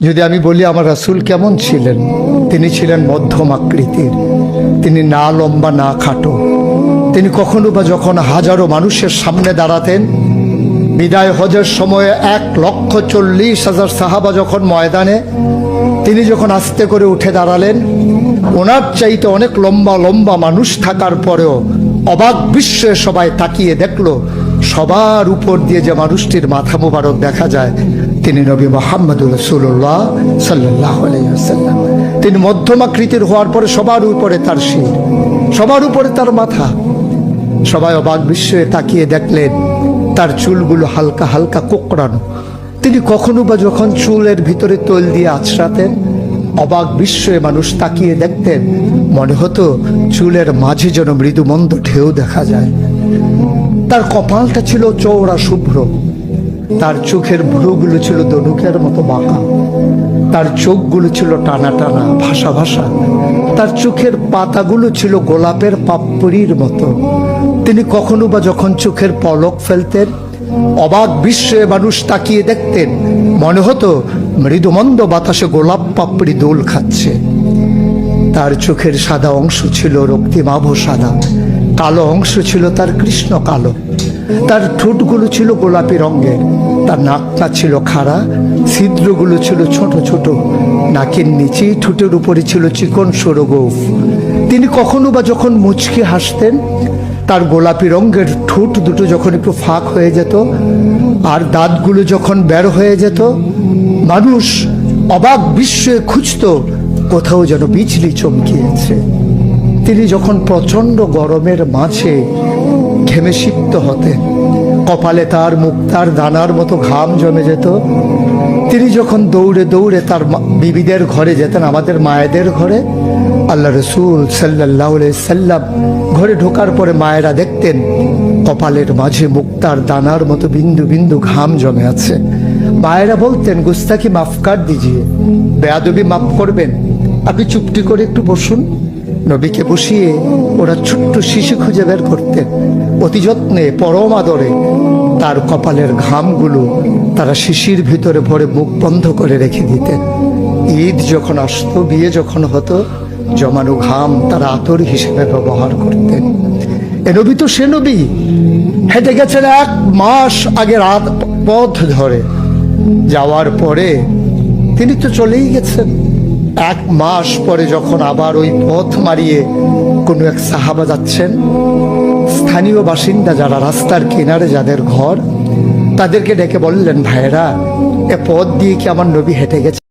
যদি আমি বলি আমার রাসূল কেমন ছিলেন, তিনি ছিলেন মধ্যম আকৃতির, তিনি না লম্বা না খাটো। তিনি কখনো বা যখন হাজারো মানুষের সামনে দাঁড়াতেন, বিদায় হজের সময়ে 1,40,000 সাহাবা যখন ময়দানে, তিনি যখন আস্তে করে উঠে দাঁড়ালেন, ওনার চাইতে অনেক লম্বা লম্বা মানুষ থাকার পরেও অবাক বিস্ময়ে সবাই তাকিয়ে দেখলো সবার উপর দিয়ে যে মানুষটির মাথা মোবারক দেখা যায়, তিনি নবী মুহাম্মদুর রাসূলুল্লাহ সাল্লাল্লাহু আলাইহি ওয়াসাল্লাম। তিনি মধ্যমাকৃতির হওয়ার পরে সবার উপরে তার শির, সবার উপরে তার মাথা। সবাই অবাক বিস্ময়ে তাকিয়ে দেখলেন তার চুলগুলো হালকা হালকা কোঁকড়ানো। তিনি কখনো বা যখন চুলের ভিতরে তৈল দিয়ে আছড়াতেন, অবাক বিস্ময়ে মানুষ তাকিয়ে দেখতেন, মনে হতো চুলের মাঝে যেন মৃদুমন্দ ঢেউ দেখা যায়। তার কপালটা ছিল চওড়া শুভ্র, তার চোখের ভ্রুগুলো ছিল ধনুকের মতো বাঁকা, তার চোখগুলো ছিল টানা টানা ভাসা ভাসা, তার চোখের পাতাগুলো ছিল গোলাপের পাপড়ির মতো। তিনি কখনো বা যখন চোখের পলক ফেলতেন, অবাক বিস্ময়ে মানুষ তাকিয়ে দেখতেন, মনে হতো মৃদুমন্দ বাতাসে গোলাপ পাপড়ি দোল খাচ্ছে। তার চোখের সাদা অংশ ছিল রক্তিমাভ সাদা, কালো অংশ ছিল তার কৃষ্ণ কালো। তার ঠোঁটগুলো ছিল গোলাপি রঙের, তার নাকটা ছিল খাড়া, ছিদ্রগুলো ছিল ছোট ছোট, নাকের নিচে ঠোঁটের উপরে ছিল চিকন সরু গোঁফ। তিনি কখনো বা যখন মুচকি হাসতেন, তার গোলাপি রঙের ঠোঁট দুটো যখন একটু ফাঁক হয়ে যেত আর দাঁতগুলো যখন বের হয়ে যেত, মানুষ অবাক বিস্ময়ে খুঁজত কোথাও যেন বিজলি চমকিয়েছে। তিনি যখন প্রচন্ড গরমের মাঝে ঘেমে সিক্ত হতেন, কপালে তার মুক্তার দানার মতো ঘাম জমে যেত। তিনি যখন দৌড়ে দৌড়ে তার বিবিদের ঘরে যেতেন, আমাদের মায়েদের ঘরে, আল্লাহ রসুল সাল্লাল্লাহু আলাইহি সাল্লাম ঘরে ঢোকার পরে মায়েরা দেখতেন কপালের মাঝে মুক্তার দানার মতো বিন্দু বিন্দু ঘাম জমে আছে। মায়েরা বলতেন, গুস্তাকি মাফ কর দিজিয়ে, বেয়াদবি মাফ করবেন, আপনি চুপটি করে একটু বসুন। নবীকে বসিয়ে ওরা ছোট্ট শিশু খুঁজে বের করতেন, অতি যত্নে পরম আদরে তার কপালের ঘামগুলো তারা শিশির ভিতরে ভরে মুখ বন্ধ করে রেখে দিতেন। ঈদ যখন আসতো, বিয়ে যখন হতো, জমানো ঘাম তারা আতর হিসেবে ব্যবহার করতেন। এ নবী তো সে নবী, হেঁটে গেছেন 1 মাস আগে রাত পথ ধরে, যাওয়ার পরে তিনি তো চলেই গেছেন। 1 মাস পরে যখন আবার ওই পথ মারিয়ে কোনো এক সাহাবা যাচ্ছেন, স্থানীয় বাসিন্দা যারা রাস্তার কিনারে যাদের ঘর, তাদেরকে ডেকে বললেন, ভাইরা, এ পথ দিয়ে কি আমার নবী হেঁটে গেছে?